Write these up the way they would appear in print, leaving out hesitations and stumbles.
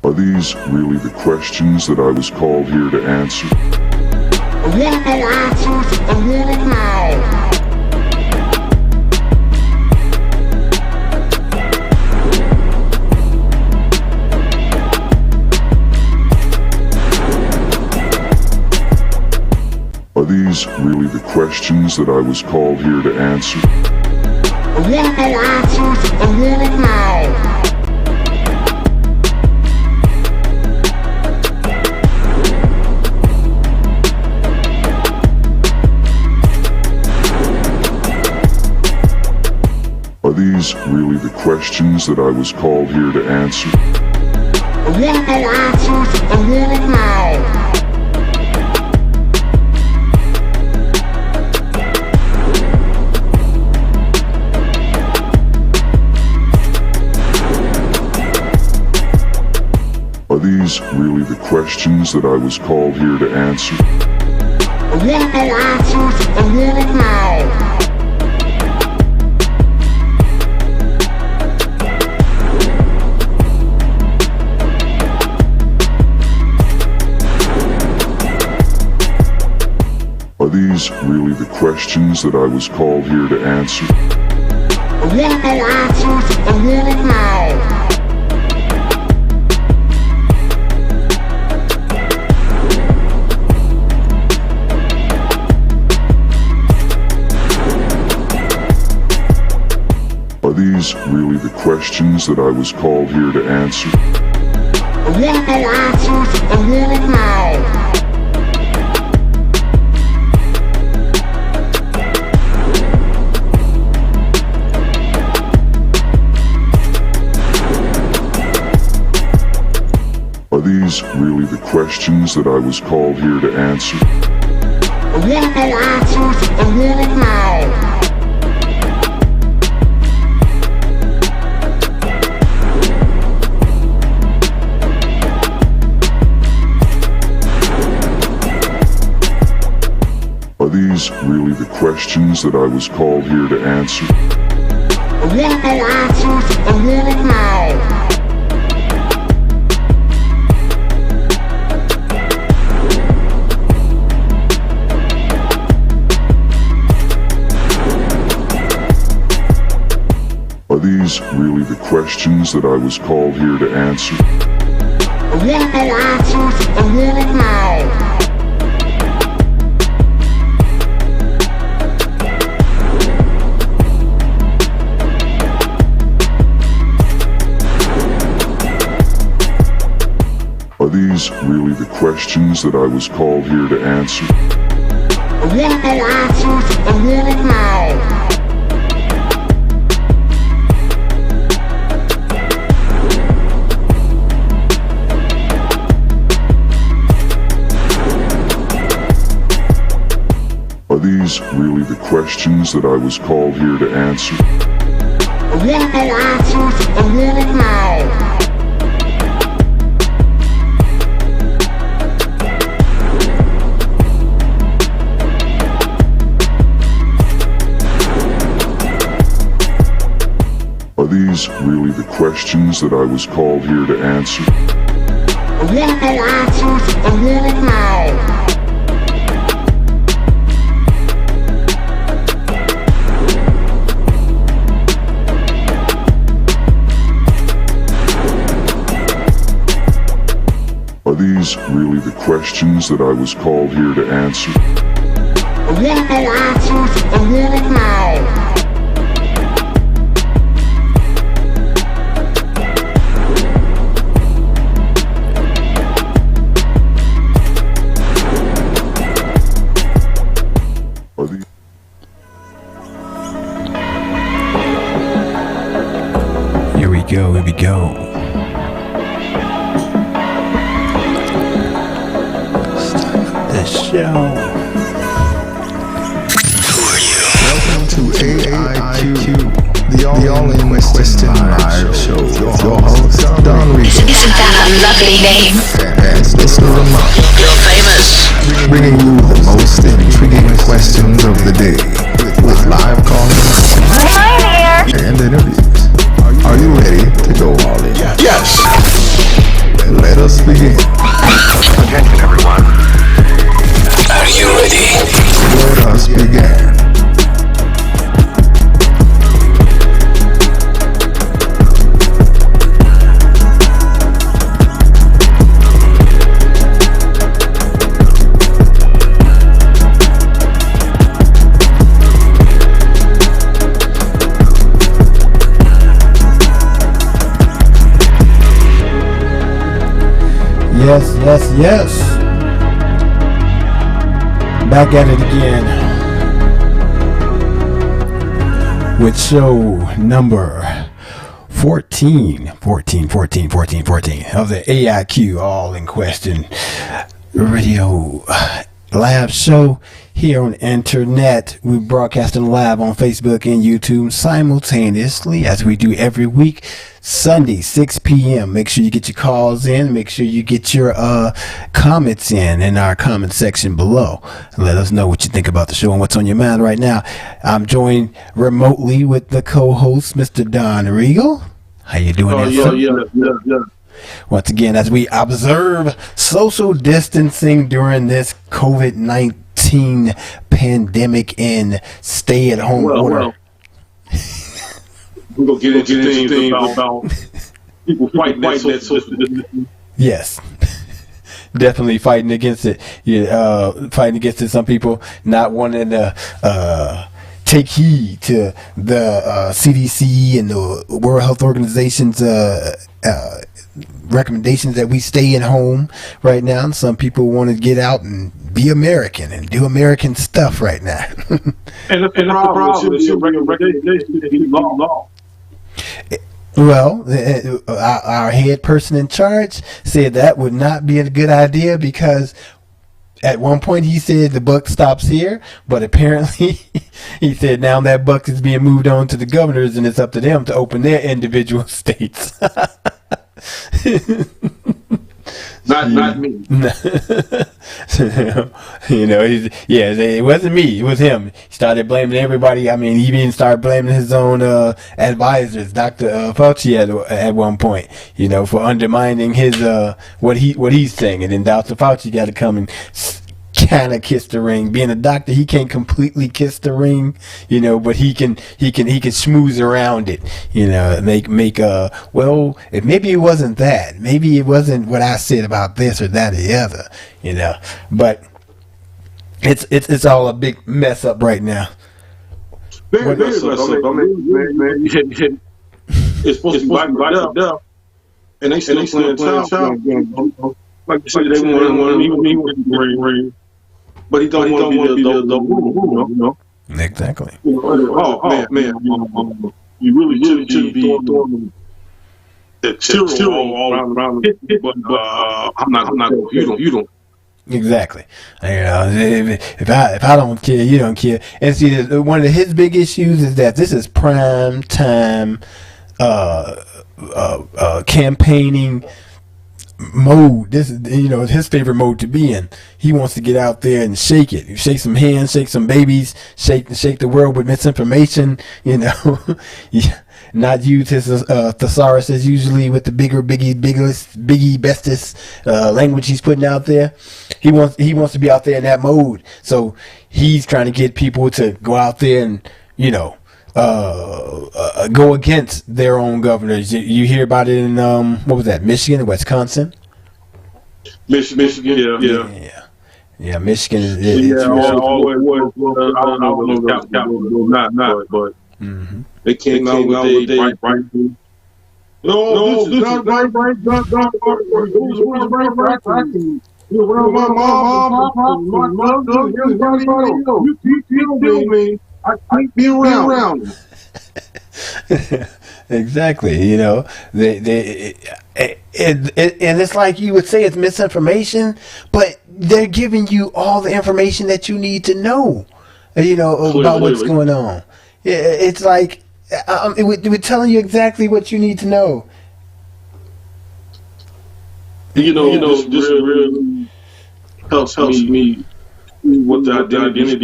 Are these really the questions that I was called here to answer? I want no answers, I want them now. Are these really the questions that I was called here to answer? I want no answers, I want them now. Are these really the questions that I was called here to answer? I want no answers, I want them now. Are these really the questions that I was called here to answer? I want no answers, I want them now. Are these really the questions that I was called here to answer? I want no answers, I want them now. Are these really the questions that I was called here to answer? I want no answers, I want them now. Are these really the questions that I was called here to answer? I want no answers, I want them now. Are these really the questions that I was called here to answer? I want no answers, I want them now. Are these really the questions that I was called here to answer? I want no answers, I want them now. Are these really the questions that I was called here to answer? I want no answers, I want them now. Are these really the questions that I was called here to answer? I want no answers, I want them now. Are these really the questions that I was called here to answer? I want no answers, I want them now. Are these really the questions that I was called here to answer? I want no answers, I want them now. Are these Here we go, here we go. Show. Welcome to AiQ, the only question live show. Your host, Don Reason. Isn't that a lovely name? And Mr. Ramon. You're famous. Bringing you the most intriguing questions of the day with live call-ins and interviews. Are you ready to go all in? Yes. Let's Yes. Back at it again with show number 14 of the AiQ All in Question Radio Lab show here on the internet. We're broadcasting live on Facebook and YouTube simultaneously as we do every week, Sunday, 6 p.m. Make sure you get your calls in. Make sure you get your comments in our comment section below. Let us know what you think about the show and what's on your mind right now. I'm joined remotely with the co-host, Mr. Don Regal. How you doing? Yeah. Once again, as we observe social distancing during this COVID-19 pandemic and stay-at-home order. We're going to get into things about people fighting that social distancing. Yes. Definitely fighting against it. Fighting against it. Some people not wanting to take heed to the CDC and the World Health Organization's recommendations that we stay at home right now. And some people want to get out and be American and do American stuff right now. and the problem is your recommendation is law. Well, our head person in charge said that would not be a good idea because at one point he said the buck stops here, but apparently he said now that buck is being moved on to the governors and it's up to them to open their individual states. Not me. It wasn't me. It was him. He started blaming everybody. I mean, he even started blaming his own advisors, Dr. Fauci, at one point. For undermining his what he's saying, and then Dr. Fauci got to come and kind of kiss the ring. Being a doctor, he can't completely kiss the ring, but he can schmooze around it, maybe it wasn't that, maybe it wasn't what I said about this or that or the other, but it's all a big mess up right now. Very mess up. It's supposed to be life, and they still playing child. Like you said, they want me ring. But he don't want to be the rule, Exactly. Man. You really shouldn't be throwing the sterile all around. But I'm not. You don't. Exactly. If I don't care, you don't care. And see, one of his big issues is that this is prime time campaigning mode. This is his favorite mode to be in. He wants to get out there and shake it, shake some hands, shake some babies, shake the world with misinformation. Not use his thesaurus as usually with the biggie bestest language he's putting out there. He wants to be out there in that mode. So he's trying to get people to go out there and go against their own governors. You hear about it in what was that? Michigan, Wisconsin. Michigan, yeah. Michigan is always was. I don't know, but they came out with a right. No, this is not right. You kill me. I can't be around. Exactly. And it's like you would say it's misinformation, but they're giving you all the information that you need to know, about what's going on. It's like we're telling you exactly what you need to know. This really helps me what the identity is.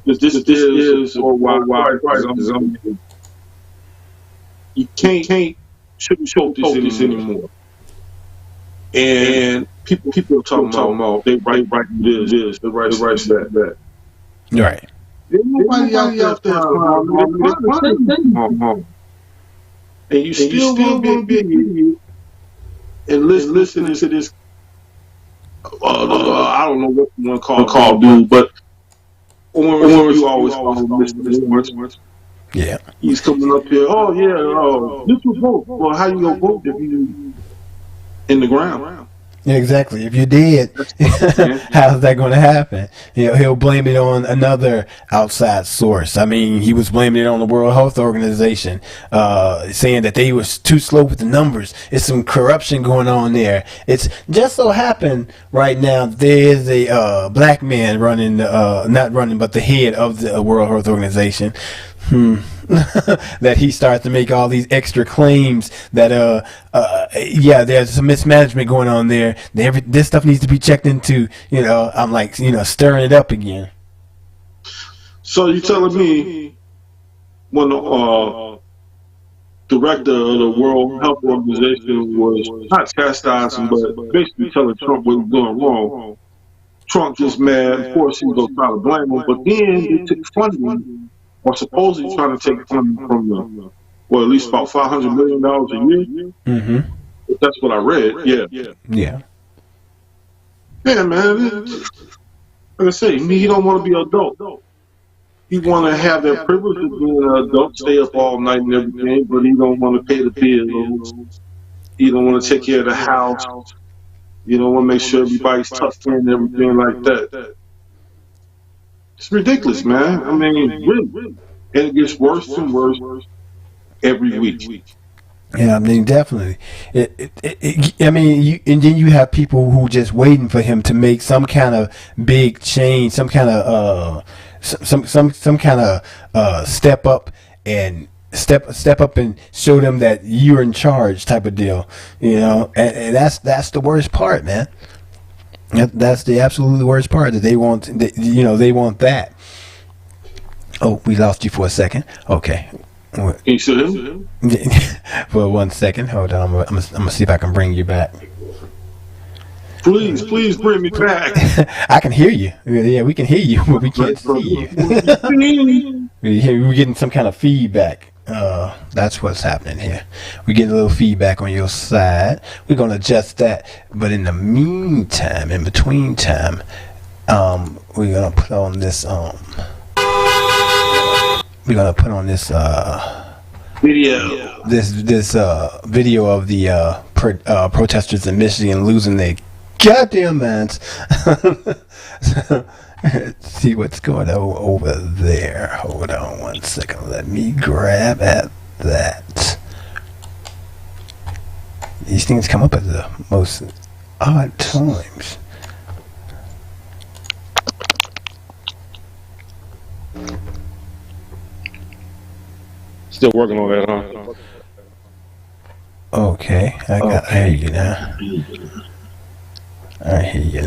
This is or why you can't sugarcoat this anymore. And people talking about they write this, they write that. Right. Nobody out there and you still be and listen to this. I don't know what you want to call dude, but Orange, you always Orange. Yeah. He's coming up here. Oh yeah. This was vote. Well, how you gonna vote if you in the ground. Exactly. If you're dead, how's that going to happen? He'll blame it on another outside source. I mean, he was blaming it on the World Health Organization, saying that they was too slow with the numbers. It's some corruption going on there. It's just so happened right now there's a black man running, not running, but the head of the World Health Organization. That he starts to make all these extra claims that there's some mismanagement going on there. This stuff needs to be checked into. I'm like, stirring it up again. So you telling me when the director of the World Health Organization was not chastising, but basically telling Trump what he was doing wrong, Trump gets mad. Of course, he's gonna try to blame him, but then they took funding, or supposedly trying to take funding from the, well, at least about $500 million a year. Mm-hmm. That's what I read. Yeah, man. Like I say, he don't want to be an adult. He want to have that privilege of being an adult, stay up all night and everything, but he don't want to pay the bills. He don't want to take care of the house. You don't want to make sure everybody's tucked in and everything like that. It's ridiculous, man. I mean, really. And it gets worse and worse every week. Yeah, I mean, definitely. And then you have people who just waiting for him to make some kind of big change, some kind of some kind of step up and step up and show them that you're in charge, type of deal. And that's the worst part, man. That's the absolutely worst part, that they want. They want that. Oh, we lost you for a second. Okay. Can you still hear me? For 1 second. Hold on. I'm gonna see if I can bring you back. Please bring me back. I can hear you. Yeah, we can hear you, but we can't see you. We're getting some kind of feedback. That's what's happening here. We're getting a little feedback on your side. We're gonna adjust that. But in the meantime, in between time, we're gonna put on this Video. This video of the protesters in Michigan losing their goddamn minds. Let's see what's going on over there. Hold on 1 second. Let me grab at that. These things come up at the most odd times. Still working on that, huh? Okay, I hear you now. I hear you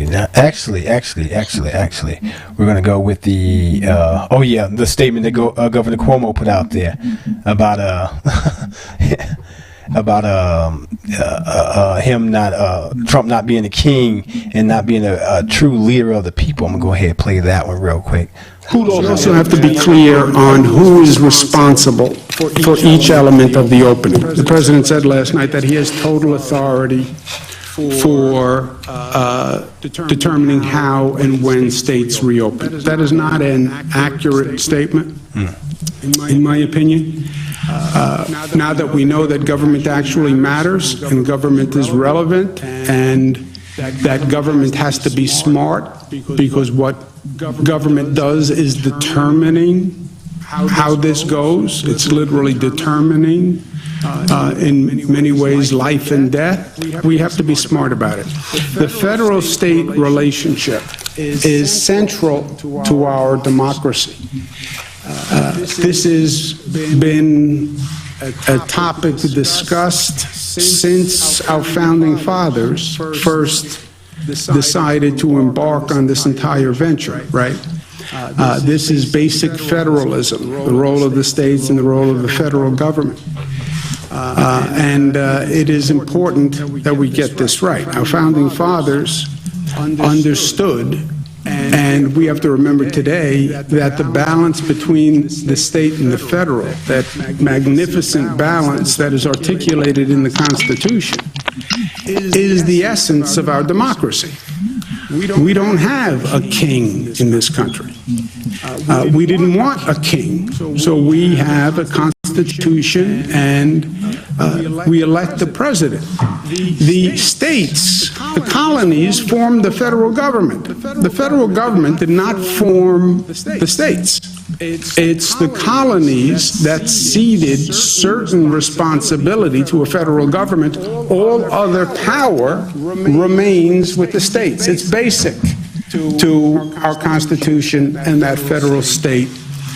now. Actually, we're gonna go with the the statement that Governor Cuomo put out there about Trump not being a king and not being a true leader of the people. I'm gonna go ahead and play that one real quick. We also have to be clear on who is responsible for each element of the opening. The president said last night that he has total authority for determining how and when states reopen. That is not an accurate statement, in my opinion. Now that we know that government actually matters and government is relevant and that government has to be smart, because what government does is determining how this goes. It's literally determining, in many ways, life and death. We have to be smart about it. The federal-state relationship is central to our democracy. This has been a topic discussed since our founding fathers first decided to embark on this entire venture, right? This is basic federalism, the role of the states and the role of the federal government. And it is important that we get this right. Our founding fathers understood, and we have to remember today, that the balance between the state and the federal, that magnificent balance that is articulated in the Constitution, is the essence of our democracy. We don't have a king in this country. We didn't want a king, so we have a constitution Constitution, and we elect the president. The states, the colonies, formed the federal government. The federal government did not form the states. It's the colonies that ceded certain responsibility to a federal government. All other power remains with the states. It's basic to our Constitution and that federal-state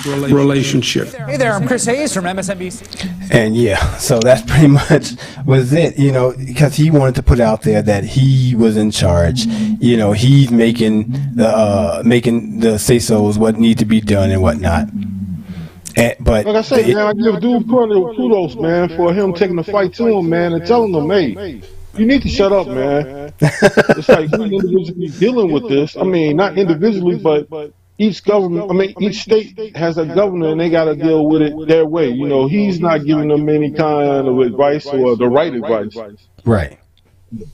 relationship. Hey there, I'm Chris Hayes from MSNBC. And yeah, so that's pretty much was it, because he wanted to put out there that he was in charge. He's making the say-sos, what need to be done and whatnot. But like I say, man, I give dude kudos, man, for him taking the fight to him, man, and telling him, hey, you need to shut up, man. It's like we individually dealing with this. I mean, not individually, but each government, each state has a governor, and they got to deal with it their way. He's not giving them any kind of advice or the right advice. Right.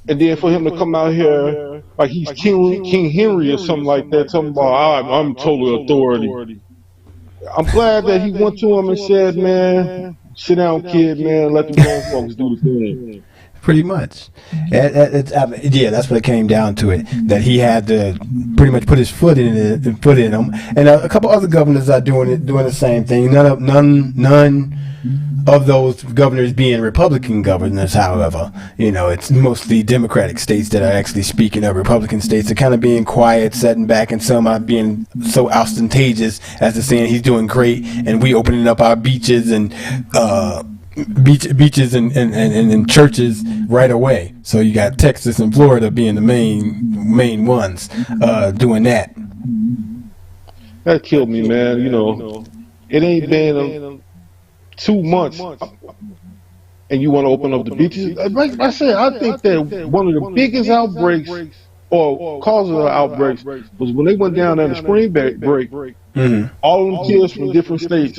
And then for him to come out here like he's King Henry or something like that, talking about I'm total authority. I'm glad that he went to him and said, man, sit down, kid, man, let the grown folks do the thing. Pretty much. That's what it came down to it. That he had to pretty much put his foot in them. And a couple other governors are doing the same thing. None of those governors being Republican governors, however. It's mostly Democratic states that are actually speaking up. Republican states are kind of being quiet, setting back, and some are being so ostentatious as to saying he's doing great and we opening up our beaches and beaches and churches right away. So you got Texas and Florida being the main ones doing that. That killed me, man. It ain't been 2 months and you want to open up the beaches. Like I said, I think that one of the biggest outbreaks or causes of outbreaks was when they went down there in the spring break. Mm-hmm. All of them kids from different states,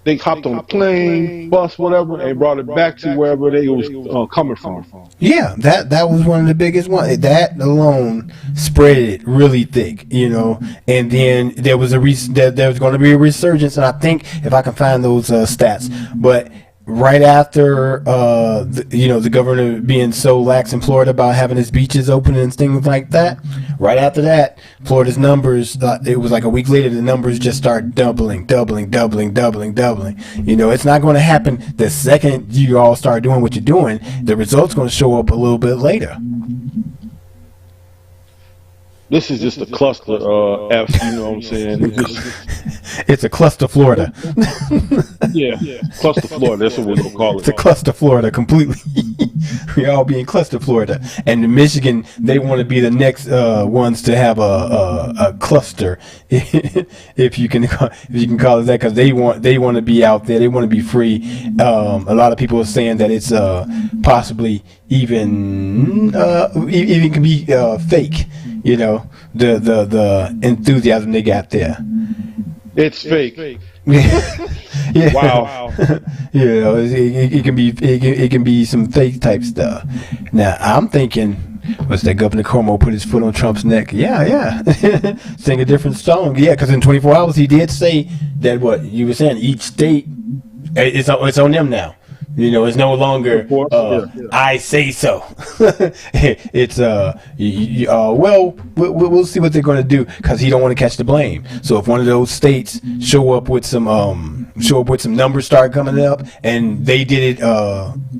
they hopped on a plane, bus, whatever, and brought it back to wherever they was coming from. Yeah, that was one of the biggest ones. That alone spread it really thick, And then there was there was going to be a resurgence, and I think if I can find those stats, but right after the governor being so lax in Florida about having his beaches open and things like that, right after that, Florida's numbers, it was like a week later, the numbers just start doubling. It's not going to happen the second you all start doing what you're doing. The results going to show up a little bit later. This is just a cluster F, you know what I'm saying? It's a cluster Florida. Yeah, cluster Florida, that's what we're going to call it. It's a cluster Florida, completely. We all be in cluster Florida. And in Michigan, they want to be the next ones to have a cluster, if you can call it that, because they want to be out there. They want to be free. A lot of people are saying that it's possibly even can be fake. The enthusiasm they got there. It's fake. Yeah. Wow. It can be some fake type stuff. Now I'm thinking, was that Governor Cuomo put his foot on Trump's neck? Yeah. Sing a different song. Yeah, because in 24 hours he did say that what you were saying. Each state, it's on them now. It's no longer I say so. It's we'll see what they're going to do, because he don't want to catch the blame. So if one of those states show up with some numbers start coming up and they did it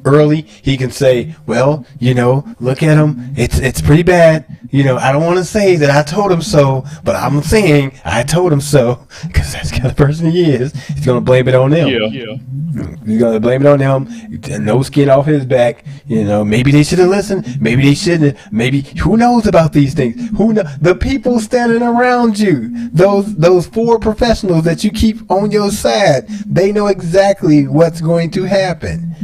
early, he can say, well, look at him. It's pretty bad. I don't want to say that I told him so, but I'm saying I told him so, because that's the kind of person he is. He's going to blame it on them. Yeah. He's going to blame it on them. No skin off his back. Maybe they should have listened. Maybe they shouldn't. Maybe, who knows about these things? Who know? The people standing around you, those four professionals that you keep on your side, they know exactly what's going to happen.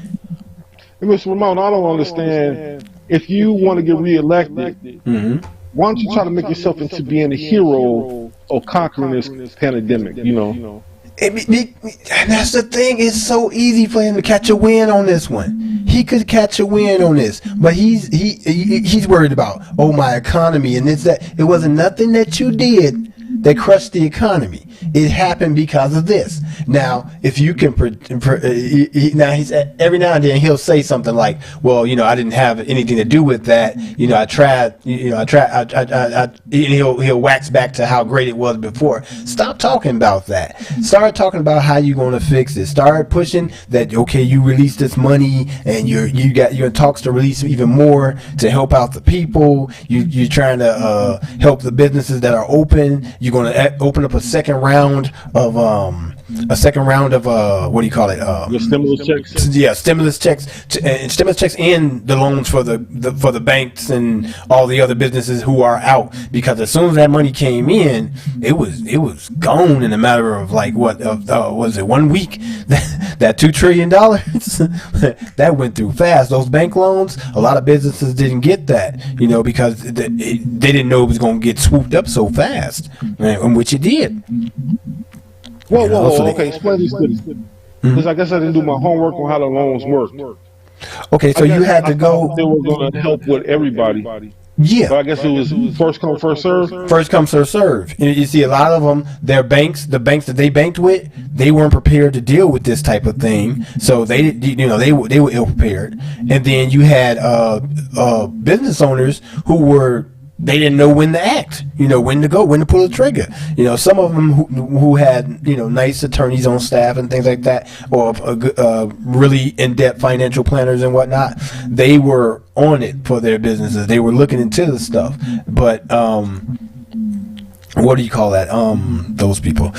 Hey, Mr. Ramon, I don't understand. If you want to get reelected, mm-hmm. Why don't you try to make yourself into being a hero of conquering this pandemic? And that's the thing. It's so easy for him to catch a win on this one. He could catch a win on this, but he's worried about my economy and it's that. It wasn't nothing that you did They crushed the economy. It happened because of this. Now, if you can, now he's every now and then he'll say something like, "Well, I didn't have anything to do with that. I tried. And he'll wax back to how great it was before. Stop talking about that. Start talking about how you're going to fix it. Start pushing that. Okay, you release this money, and you got your talks to release even more to help out the people. You're trying to help the businesses that are open. You're going to open up a second round of what do you call it? The stimulus checks. Yeah, stimulus checks, and the loans for the banks and all the other businesses who are out. Because as soon as that money came in, it was gone in a matter of was it 1 week? That $2 trillion that went through fast. Those bank loans, a lot of businesses didn't get that, because they didn't know it was going to get swooped up so fast, which it did. Whoa, okay, explain this to me. Because I guess I didn't do my homework on how the loans work. Okay, so you had to go. They were going to help with everybody. Yeah. But I guess it was first come, first serve. First come, first serve. You see, a lot of them, the banks that they banked with, they weren't prepared to deal with this type of thing. So they were ill prepared. And then you had business owners who they didn't know when to act, when to go, when to pull the trigger. Some of them who had, nice attorneys on staff and things like that, or really in-depth financial planners and whatnot, they were on it for their businesses. They were looking into the stuff. But, what do you call that? Those people,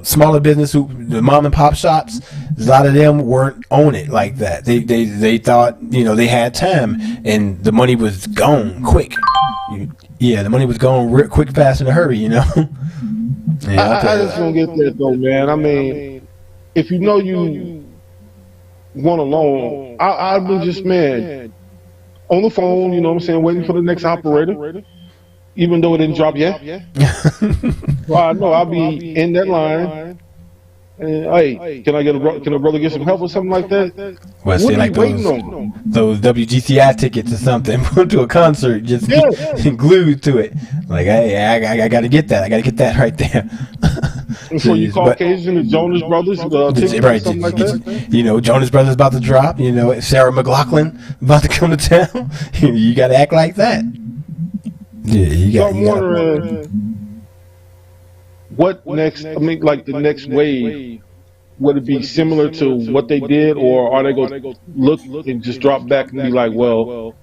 smaller business, the mom and pop shops, a lot of them weren't on it like that. They thought, they had time, and the money was gone quick. The money was gone real quick, fast, in a hurry. Yeah, I just don't get that though, man. I mean, if you want a loan, I've been just on the phone, waiting for the next operator. Even though it didn't drop yet. Well, I know I'll be in that line. And hey, can a brother get some help or something like that? Well, what are you waiting on? Those WGCI tickets or something to a concert, just glued to it. Like, hey, I got to get that. I got to get that right there. So you Caucasian, the Jonas Brothers, tickets right? Or something like that? Jonas Brothers about to drop. Sarah McLachlan about to come to town. You got to act like that. Yeah, so I'm wondering what next. I mean, like the next wave, would it be similar to what they did, or are they going to look and just drop back and be like, well,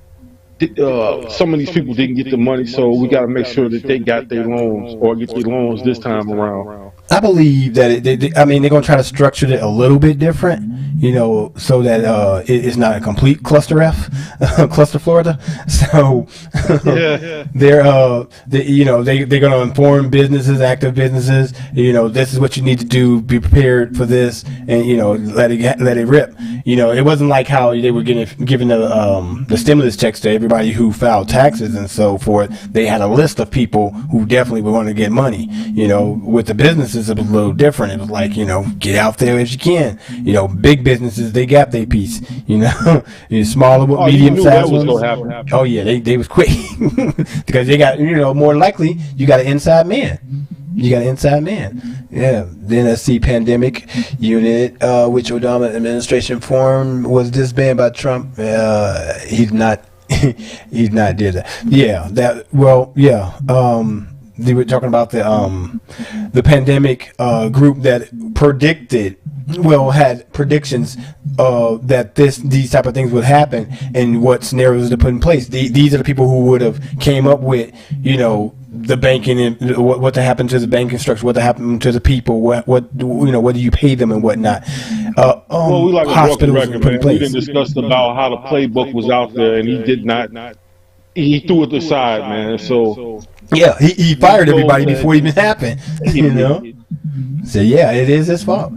some of these people didn't get the money, so we got to make sure that they got their loans or get their loans this time around? I believe that they're going to try to structure it a little bit different, so that it's not a complete cluster cluster Florida. So they're going to inform businesses, active businesses. This is what you need to do. Be prepared for this, and let it rip. It wasn't like how they were giving the stimulus checks to everybody who filed taxes and so forth. They had a list of people who definitely would want to get money. With the businesses, it was a little different. It was like, get out there if you can. Big businesses, they got their piece. Smaller, medium-sized ones. Oh yeah, they was quick because they got, more likely you got an inside man. Yeah. The NSC pandemic unit, which Obama administration formed, was disbanded by Trump. He's not did that. Yeah. They were talking about the pandemic group that had predictions that these type of things would happen and what scenarios to put in place. These are the people who would have came up with, the banking and what to happen to the banking structure, what to happen to the people, what do you pay them and whatnot. Well, we like hospitals a broken record, man. We didn't discuss about how the playbook was out there, and he did not. He threw it aside, man. So yeah, he fired everybody before it even happened. So yeah, it is his fault.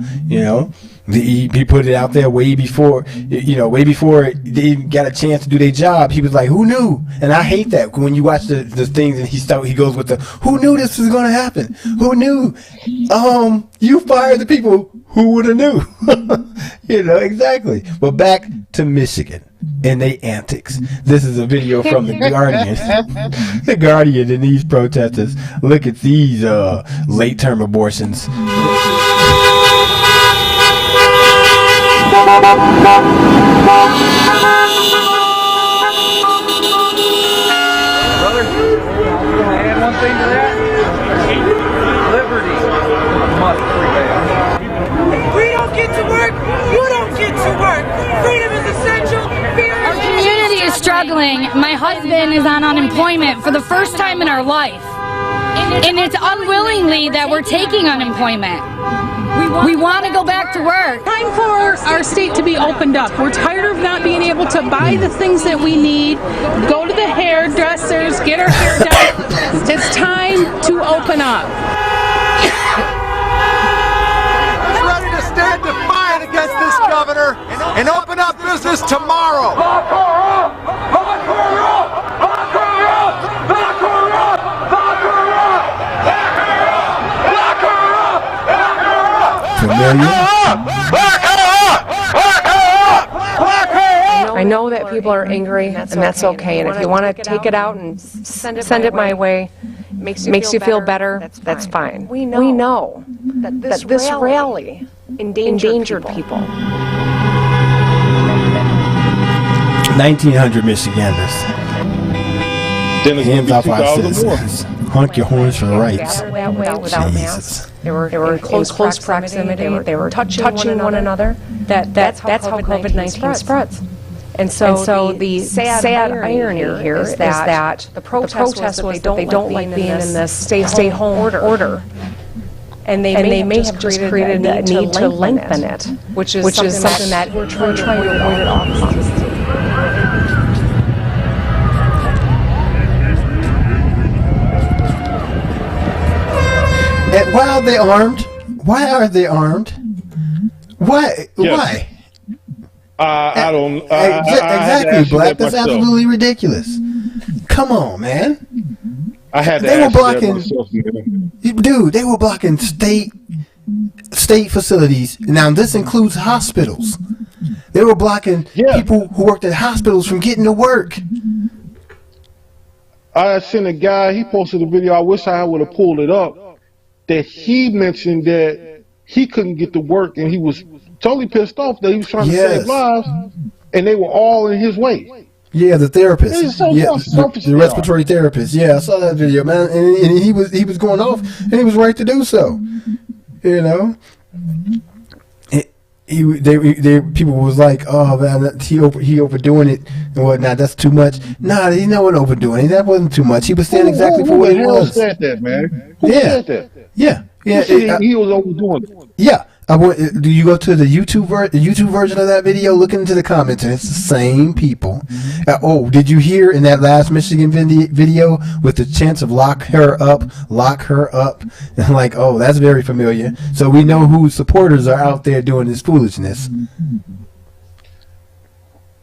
He put it out there way before they got a chance to do their job. He was like, "Who knew?" And I hate that when you watch the things and he goes with the "Who knew this was going to happen? Who knew?" You fired the people who would have knew. Exactly. But back to Michigan. and they antics. This is a video from the Guardian. The Guardian and these protesters. Look at these late-term abortions. Brother, add one thing to that. Liberty must prevail. We don't get to work. You don't get to work. Freedom is essential. Our community is struggling. My husband is on unemployment for the first time in our life. And it's unwillingly that we're taking unemployment. We want to go back to work. Time for our state to be opened up. We're tired of not being able to buy the things that we need, go to the hairdressers, get our hair done. It's time to open up. Ready to stand defiant against this governor and open up business tomorrow. I know that people are angry, and that's okay. And if you want to take it out and send it my way, makes you feel better, that's fine. We know that this rally endangered people. 1,900 Michiganders. Hands off our citizens. Honk your horns for rights. Without masks. They were in close proximity. They were touching one another. That's how COVID-19 spreads. And so the sad irony here is that the protest was that they don't like being in this stay home order. And they may have just created a need to lengthen it, which is something that we're trying to avoid at all costs. Why are they armed? Why are they armed? Why? Yes. Why? I don't. Exactly, Black. That's absolutely ridiculous. Come on, man. I had to they were ask that blocking, myself, man. dude. They were blocking state facilities. Now this includes hospitals. They were blocking people who worked at hospitals from getting to work. I seen a guy. He posted a video. I wish I would have pulled it up. That he mentioned that he couldn't get to work, and he was totally pissed off that he was trying to save lives, and they were all in his way. Yeah, the therapist. The the respiratory therapist. Yeah, I saw that video, man, and he was going off, and he was right to do so. You know, people was like, oh man, he overdoing it and whatnot. That's too much. Nah, he no one overdoing it. That wasn't too much. He was saying exactly for what it was. Who said that, man? Who said that? Yeah. He was overdoing it. Yeah. Do you go to the YouTube version of that video? Look into the comments, and it's the same people. Did you hear in that last Michigan video with the chance of lock her up? And like, oh, that's very familiar. So we know whose supporters are out there doing this foolishness.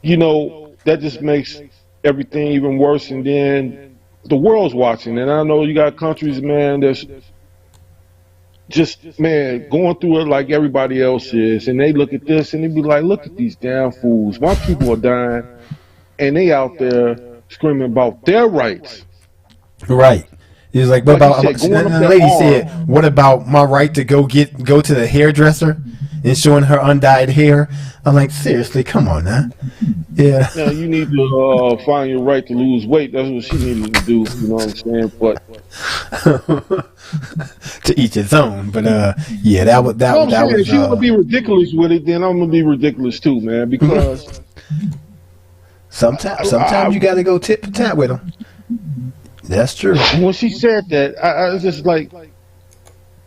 You know, that just makes everything even worse. And then the world's watching, and I know you got countries, man, that's just, man, going through it like everybody else is, and they look at this and they be like, look at these damn fools. My people are dying, and they out there screaming about their rights. Right. He's like, what about, the lady said, what about my right to go to the hairdresser and showing her undyed hair? I'm like, seriously, come on now. Yeah. Now, you need to find your right to lose weight. That's what she needed to do, you know what I'm saying? But to each his own. But yeah, that was if you want to be ridiculous with it, then I'm gonna be ridiculous too, man, because sometimes you got to go tit for tat with them. That's true. When she said that, I was just like,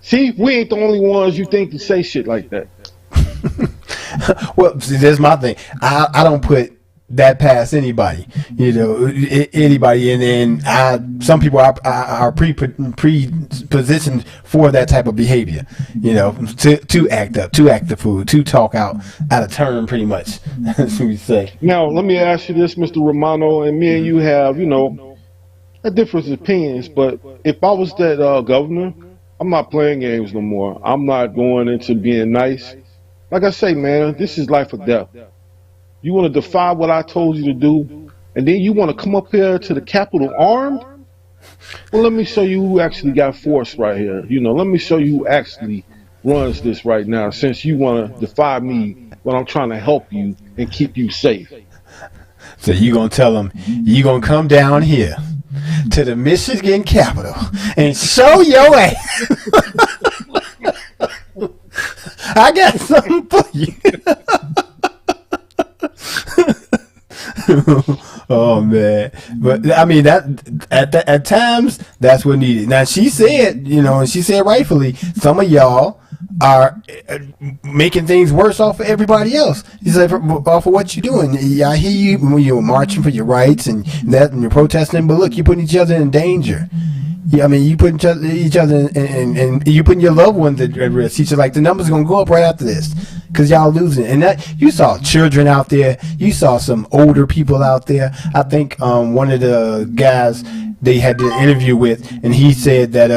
see, we ain't the only ones you think to say shit like that. Well, see, that's my thing. I don't put that past anybody, anybody, and then some people are pre-positioned for that type of behavior, to act up, to act the fool, to talk out of turn, pretty much. That's what we say. Now, let me ask you this, Mr. Romano, and me and you have, a difference of opinions, but if I was that governor, I'm not playing games no more. I'm not going into being nice. Like I say, man, this is life or death. You want to defy what I told you to do, and then you want to come up here to the Capitol armed? Well, let me show you who actually got force right here. You know, let me show you who actually runs this right now, since you want to defy me when I'm trying to help you and keep you safe. So you gonna tell them you gonna come down here to the Michigan Capitol and show your ass. I got something for you. Oh man, but I mean that at times that's what needed. Now she said, you know, and she said rightfully, some of y'all are making things worse off of everybody else. She said off of what you're doing. I hear you when you're marching for your rights and that, and you're protesting, but look, you're putting each other in danger. Yeah, I mean, you put each other and you putting your loved ones at risk. She's like, the numbers are gonna go up right after this because y'all losing. And that you saw children out there, you saw some older people out there. I think one of the guys they had the interview with, and he said that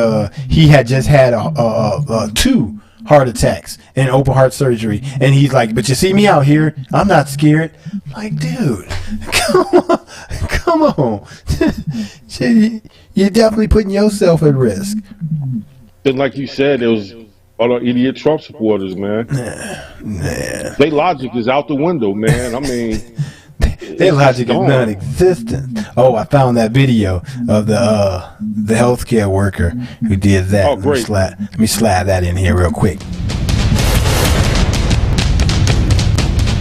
he had just had 2 heart attacks and open heart surgery, and he's like, but you see me out here, I'm not scared. I'm like, dude, come on. You're definitely putting yourself at risk. And like you said, it was all the idiot Trump supporters, man. Nah. Their logic is out the window, man. I mean, their logic is non-existent. Oh, I found that video of the healthcare worker who did that. Oh, great. Let me slide that in here real quick.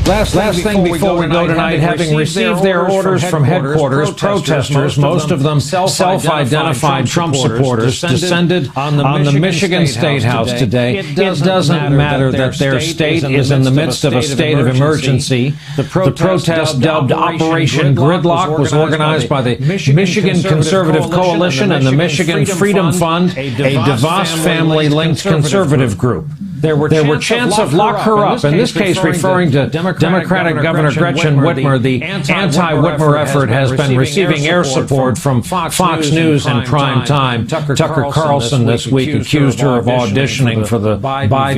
Last thing before we go tonight, having received their orders from headquarters, protesters, most of them self-identified Trump supporters, descended on the Michigan State House today. It doesn't matter that their state is in the midst of a state of emergency. The protest, dubbed Operation Gridlock, was organized by the Michigan Conservative Coalition and the Michigan Freedom Fund, a DeVos family-linked conservative group. There were chants of lock her up, in this case referring to Democratic Governor Gretchen Whitmer. The anti-Whitmer effort has been receiving air support from Fox News in prime time. Tucker Carlson this week accused her of auditioning for the Biden